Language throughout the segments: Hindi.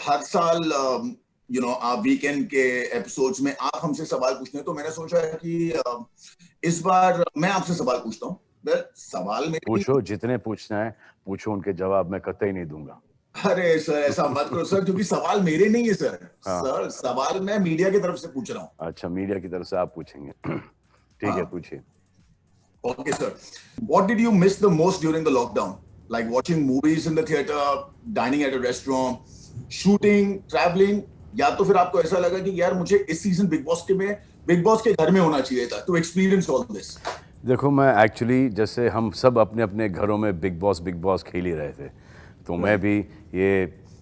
हर साल आप वीकेंड के एपिसोड्स में आप हमसे सवाल पूछते हैं, तो मैंने सोचा कि इस बार मैं आपसे सवाल पूछता हूँ। सवाल मेरे पूछो, जितने पूछना है पूछो, उनके जवाब मैं कतई नहीं दूंगा। अरे सर, ऐसा मत करो सर, क्योंकि सवाल मेरे नहीं है सर। हाँ। सर, सवाल मैं मीडिया की तरफ से पूछ रहा हूँ। अच्छा, मीडिया की तरफ से आप पूछेंगे। ठीक है, पूछिए। Okay, sir. What did you miss the most during the lockdown? Like watching movies in the theater, dining at a restaurant, shooting, traveling, या तो फिर आपको ऐसा लगा कि यार मुझे इस सीजन बिग बॉस के घर में होना चाहिए था to experience all this? देखो, मैं एक्चुअली जैसे हम सब अपने अपने घरों में बिग बॉस खेल ही रहे थे, तो मैं भी ये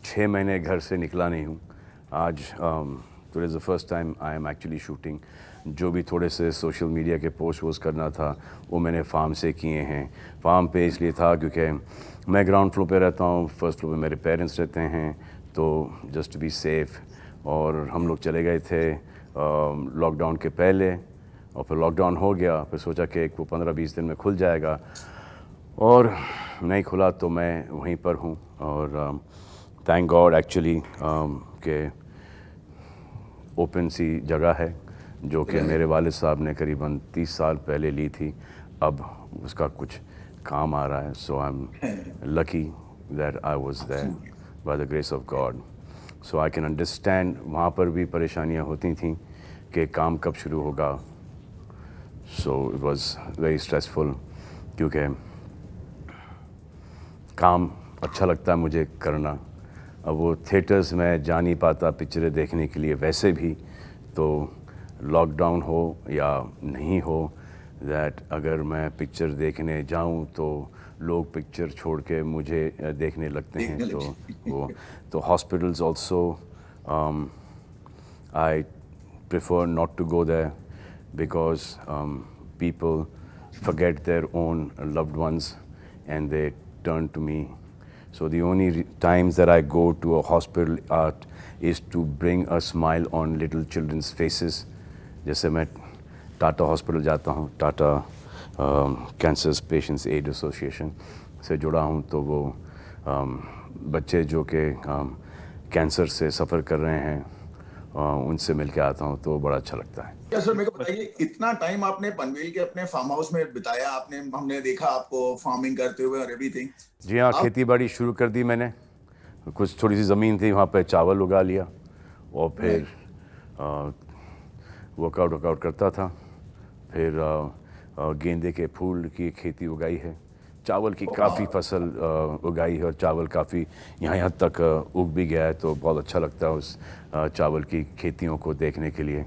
6 महीने घर से निकला नहीं हूँ। आज today is the first time I am actually shooting. जो भी थोड़े से सोशल मीडिया के पोस्ट वोस्ट करना था वो मैंने फार्म से किए हैं। फार्म पे इसलिए था क्योंकि मैं ग्राउंड फ्लोर पे रहता हूँ, फर्स्ट फ्लोर पे मेरे पेरेंट्स रहते हैं, तो जस्ट टू बी सेफ़। और हम लोग चले गए थे लॉकडाउन के पहले, और फिर लॉकडाउन हो गया, फिर सोचा कि वो 15-20 दिन में खुल जाएगा, और नहीं खुला तो मैं वहीं पर हूँ। और थैंक गॉड एक्चुअली कि ओपन सी जगह है जो कि मेरे वालिद साहब ने करीबन 30 साल पहले ली थी, अब उसका कुछ काम आ रहा है। So I am lucky that I was there by the grace of God. So I can understand, वहाँ पर भी परेशानियाँ होती थी कि काम कब शुरू होगा। So it was very stressful, क्योंकि काम अच्छा लगता है मुझे करना। अब वो थिएटर्स में जा नहीं पाता पिक्चरें देखने के लिए वैसे भी, तो लॉकडाउन हो या नहीं हो, दैट अगर मैं पिक्चर देखने जाऊं तो लोग पिक्चर छोड़ के मुझे देखने लगते हैं। तो hospitals also I prefer not to go there because people forget their own loved ones and they turn to me. So the only times that I go to a hospital is to bring a smile on little children's faces. जैसे मैं टाटा हॉस्पिटल जाता हूँ, Tata cancer patients aid association से जुड़ा हूँ, तो वो बच्चे जो कि कैंसर से सफ़र कर रहे हैं उनसे मिल के आता हूँ, तो बड़ा अच्छा लगता है। क्या सर, मेरे को बताइए, इतना टाइम आपने पनवेल के अपने फार्म हाउस में बिताया, हमने देखा आपको फार्मिंग करते हुए और एवरीथिंग। जी हाँ, खेती बाड़ी शुरू कर दी मैंने। कुछ थोड़ी सी ज़मीन थी, वहाँ पे चावल उगा लिया, और फिर वर्कआउट करता था। फिर गेंदे के फूल की खेती उगाई है, चावल की काफ़ी फसल उगाई है, और चावल काफ़ी यहाँ तक उग भी गया है, तो बहुत अच्छा लगता है उस चावल की खेतियों को देखने के लिए।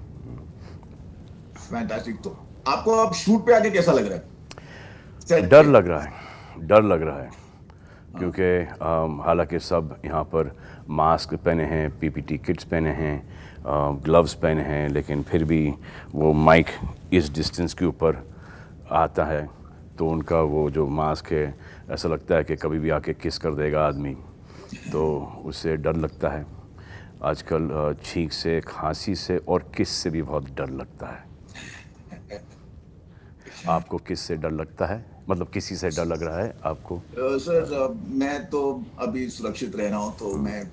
फैंटास्टिक। तो आपको अब शूट पे आके कैसा लग रहा है? डर लग रहा है क्योंकि हालांकि सब यहाँ पर मास्क पहने हैं, पीपीटी किट्स पहने हैं, ग्लव्स पहने हैं, लेकिन फिर भी वो माइक इस डिस्टेंस के ऊपर आता है, तो उनका वो जो मास्क है ऐसा लगता है कि कभी भी आके किस कर देगा आदमी, तो उससे डर लगता है। आजकल छींक से, खांसी से और किस से भी बहुत डर लगता है। आपको किस से डर लगता है? मतलब किसी से डर लग रहा है आपको? सर, मैं तो अभी सुरक्षित रह रहा हूँ, तो मैं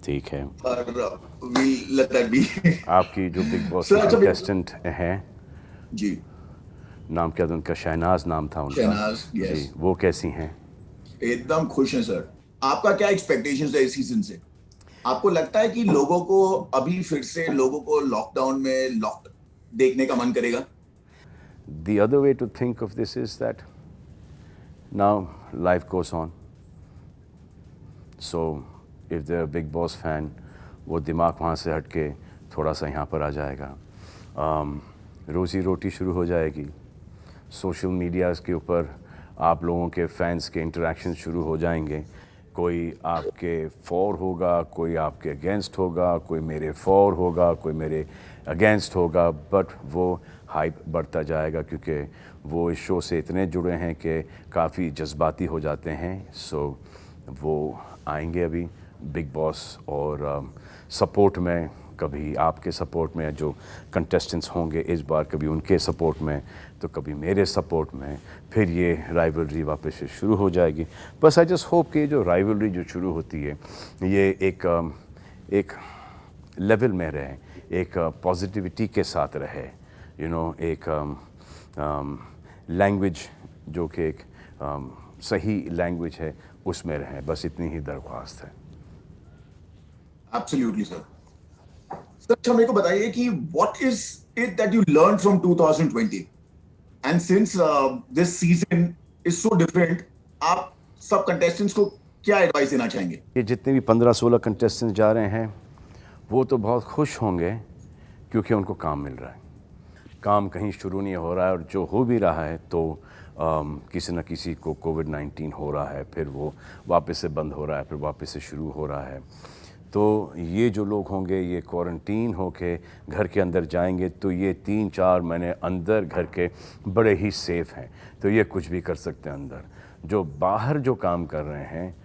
ठीक है। we'll let that be. आपकी जो बिग बॉस की कंटेस्टेंट हैं जी, नाम क्या था उनका? शहनाज नाम था उनका। शहनाज, yes. जी, वो कैसी हैं? एकदम खुश हैं सर। आपका क्या एक्सपेक्टेशंस है इस सीजन से? आपको लगता है कि लोगों को अभी फिर से लॉकडाउन में देखने का मन करेगा? The other way to think of this is that now life goes on. So if they're a Big Boss fan, वो दिमाग वहाँ से हट के थोड़ा सा यहाँ पर आ जाएगा। रोज़ी रोटी शुरू हो जाएगी। सोशल मीडियाज़ के ऊपर आप लोगों के फैंस के इंटरेक्शन शुरू हो जाएंगे। कोई आपके फॉर होगा, कोई आपके अगेंस्ट होगा, कोई मेरे फॉर होगा, कोई मेरे अगेंस्ट होगा, बट वो हाइप बढ़ता जाएगा क्योंकि वो इस शो से इतने जुड़े हैं कि काफ़ी जज्बाती हो जाते हैं। वो आएंगे अभी बिग बॉस और सपोर्ट में कभी आपके सपोर्ट में जो कंटेस्टेंट्स होंगे इस बार, कभी उनके सपोर्ट में, तो कभी मेरे सपोर्ट में, फिर ये राइवलरी वापस से शुरू हो जाएगी. बस आई जस्ट होप कि जो राइवलरी जो शुरू होती है ये एक लेवल में रहे, एक पॉजिटिविटी के साथ रहे, एक लैंग्वेज जो कि एक सही लैंग्वेज है उसमें रहे. बस इतनी ही दरख्वास्त है. Absolutely sir. सर अच्छा मेरे को बताइए कि what is it that you learn from 2020 and since this season is so different, आप सब कंटेस्टेंट्स को क्या एडवाइस देना चाहेंगे? ये जितने भी 15-16 कंटेस्टेंट्स जा रहे हैं वो तो बहुत खुश होंगे क्योंकि उनको काम मिल रहा है. काम कहीं शुरू नहीं हो रहा है, और जो हो भी रहा है तो किसी न किसी को कोविड-19 हो रहा है, फिर वो वापस से बंद हो रहा है, फिर वापस से शुरू हो रहा है. तो ये जो लोग होंगे ये क्वारंटीन होके घर के अंदर जाएंगे तो ये 3-4 महीने अंदर घर के बड़े ही सेफ़ हैं, तो ये कुछ भी कर सकते हैं अंदर. जो बाहर जो काम कर रहे हैं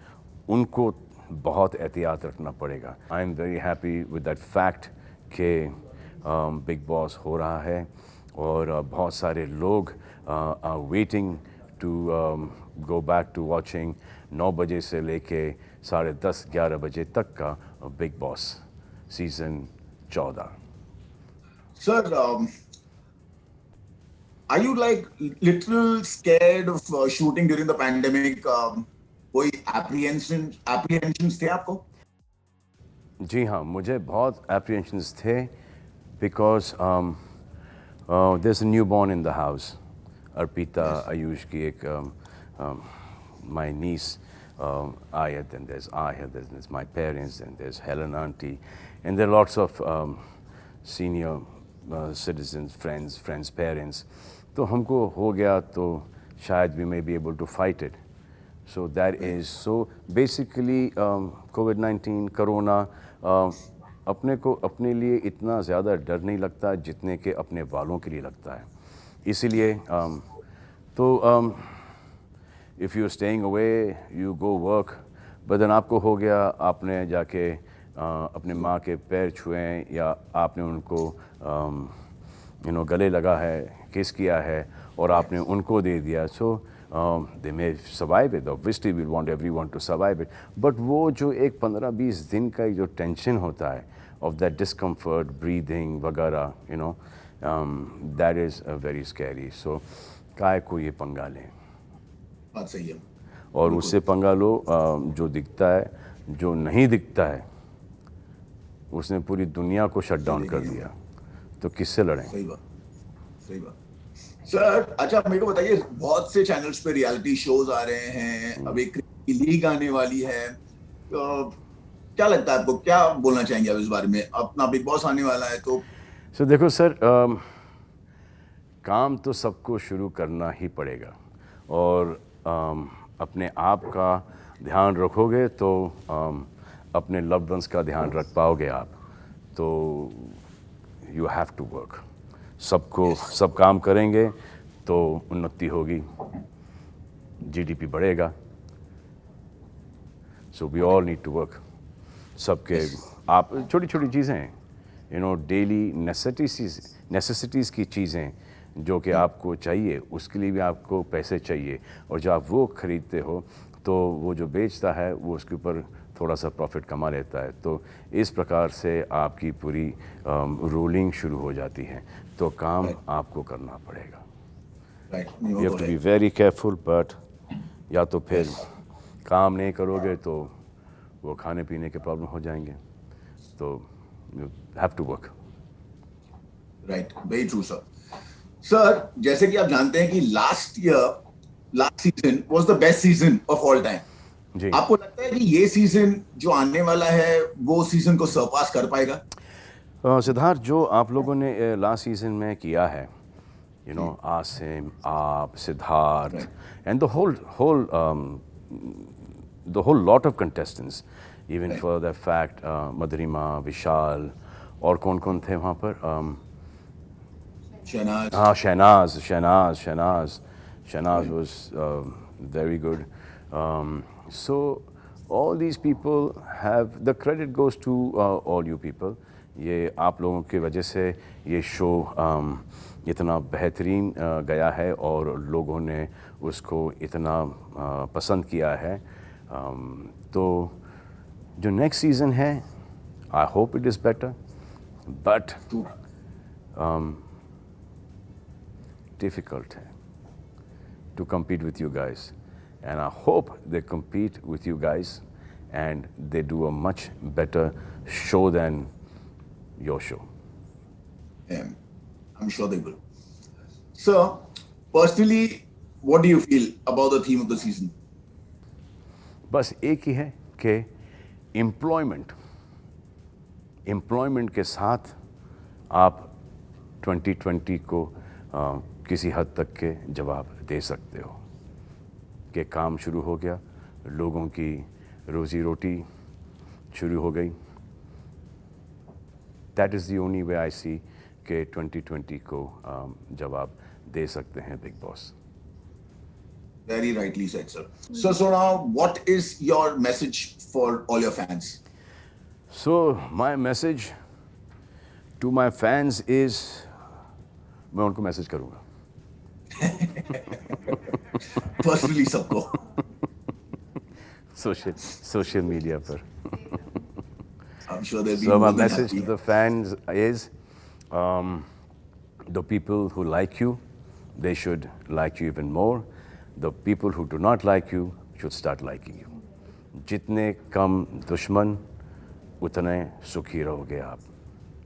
उनको बहुत एहतियात रखना पड़ेगा. I am very happy with that fact कि बिग बॉस हो रहा है और बहुत सारे लोग are waiting to go back to watching 9 बजे से लेके 10:30-11 बजे तक का Bigg Boss season 14. Sir, are you like little scared of shooting during the pandemic? कोई apprehensions थे आपको? जी हाँ, मुझे बहुत apprehensions थे because there's a newborn in the house. Arpita, Ayush की एक my niece Ayat, and there's Ayat, there's my parents, and there's Helen auntie, and there are lots of senior citizens, friends, parents. तो हमको हो गया तो शायद we may be able to fight it. So that is so basically COVID-19 corona अपने को अपने लिए इतना ज़्यादा डर नहीं लगता जितने के अपने वालों के लिए लगता है. इसीलिए तो if you're staying away, you go work, but then आपको हो गया, आपने जाके अपने माँ के पैर छुए या आपने उनको गले लगा है, किस किया है और आपने उनको दे दिया. So they may survive it. Obviously we want everyone to survive it. But वो जो एक 15-20 दिन का जो टेंशन होता है of that discomfort, breathing वगैरह, that is very scary. So काय को ये पंगा लें. बात सही है. और उससे पंगा लो जो दिखता है, जो नहीं दिखता है उसने पूरी दुनिया को शट डाउन कर दिया, तो किससे लड़ें? सही बात. सर अच्छा मेरे को बताइए, बहुत से चैनल्स पे रियलिटी शोज आ रहे हैं, अब एक लीग आने वाली है, क्या लगता है आपको, क्या बोलना चाहेंगे आप इस बारे में? अपना बिग बॉस आने वाला है तो देखो सर, काम तो सबको शुरू करना ही पड़ेगा और अपने आप का ध्यान रखोगे तो अपने लव्ड वंस का ध्यान रख पाओगे आप. तो यू हैव टू वर्क. सब काम करेंगे तो उन्नति होगी, जीडीपी बढ़ेगा. So we all need to work. सबके आप छोटी छोटी चीज़ें डेली नेसेसिटीज़ की चीज़ें जो कि आपको चाहिए, उसके लिए भी आपको पैसे चाहिए, और जब आप वो ख़रीदते हो तो वो जो बेचता है वो उसके ऊपर थोड़ा सा प्रॉफिट कमा लेता है. तो इस प्रकार से आपकी पूरी रूलिंग शुरू हो जाती है. तो काम आपको करना पड़ेगा. You have to be very careful. But या तो फिर काम नहीं करोगे तो वो खाने पीने के प्रॉब्लम हो जाएंगे. तो you have to work. Right, very true sir. Sir जैसे कि आप जानते हैं कि last season was the best season of all time. जी. आपको लगता है कि ये सीजन जो आने वाला है वो सीजन को सरपास कर पाएगा? सिद्धार्थ, जो आप लोगों ने लास्ट सीजन में किया है, आसिम, आप, Siddharth, and the whole lot of contestants, even for the fact मधुरिमा, विशाल, और कौन थे वहाँ पर? शहनाज. हाँ, Shehnaaz was very good. So all these people have, the credit goes to all you people. ये आप लोगों की वजह से ये शो इतना बेहतरीन गया है और लोगों ने उसको इतना पसंद किया है। तो जो नेक्स्ट सीज़न है, I hope it is better, but True. difficult है to compete with you guys, and I hope they compete with you guys and they do a much better show than your show. Yeah, I'm sure they will. So, personally, what do you feel about the theme of the season? बस एक ही है कि एम्प्लॉयमेंट के साथ आप 2020 को किसी हद तक के जवाब दे सकते हो कि काम शुरू हो गया, लोगों की रोज़ी रोटी शुरू हो गई। That is the only way I see कि 2020 को जवाब दे सकते हैं Bigg Boss. Very rightly said, sir. So now, what is your message for all your fans? So my message to my fans is, मैं उनको मैसेज करूँगा Personally, सबको. सोशल मीडिया पर। I'm sure they'll be So my more than message happy. to the fans is, the people who like you, they should like you even more. The people who do not like you should start liking you. जितने कम दुश्मन, उतने सुखी रहोगे आप.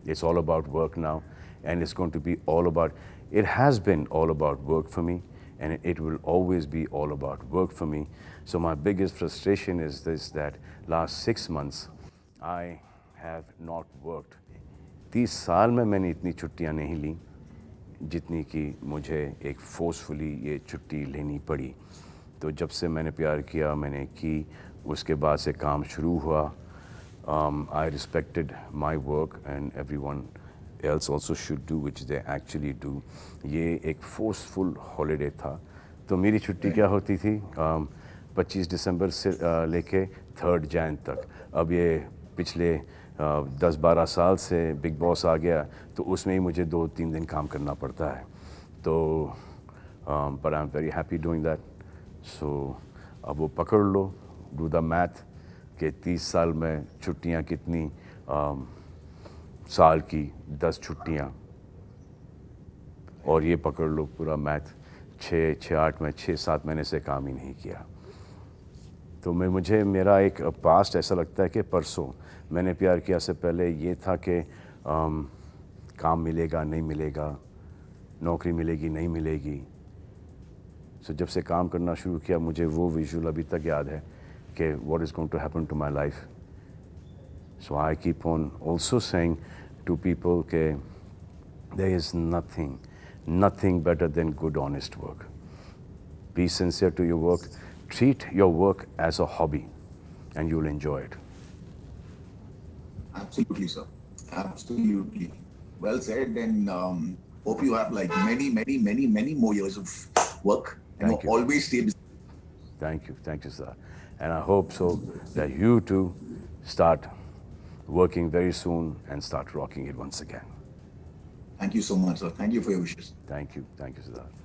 It's all about work now, and it's going to be all about, it has been all about work for me, and it will always be all about work for me. So my biggest frustration is this, that last 6 months, I have not worked. 30 साल में मैंने इतनी छुट्टियां नहीं ली जितनी कि मुझे एक फोर्सफुली ये छुट्टी लेनी पड़ी। तो जब से मैंने प्यार किया, मैंने की, उसके बाद से काम शुरू हुआ। I respected my work and everyone else also should do, which they actually do. ये एक फोर्सफुल हॉलिडे था। तो मेरी छुट्टी क्या होती थी, 25 दिसंबर से लेके 3 जैन तक। अब ये पिछले 10-12 साल से बिग बॉस आ गया, तो उसमें ही मुझे 2-3 दिन काम करना पड़ता है। तो but I'm very happy doing that. So अब वो पकड़ लो, do the math कि 30 साल में छुट्टियां कितनी, साल की 10 छुट्टियां, और ये पकड़ लो पूरा मैथ, 6-8 में 6-7 महीने से काम ही नहीं किया। तो मुझे मेरा एक पास्ट ऐसा लगता है कि परसों मैंने प्यार किया से पहले ये था कि काम मिलेगा नहीं मिलेगा, नौकरी मिलेगी नहीं मिलेगी। सो जब से काम करना शुरू किया, मुझे वो विजुअल अभी तक याद है कि what is going to happen to my life. So I keep on also saying to people के there is nothing better than good honest work. Be sincere to your work. Treat your work as a hobby and you'll enjoy it. Absolutely, sir. Absolutely. Well said. And hope you have like many more years of work. And Thank you. always stay busy. Thank you, sir. And I hope so that you too start working very soon and start rocking it once again. Thank you so much, sir. Thank you for your wishes. Thank you, Siddharth.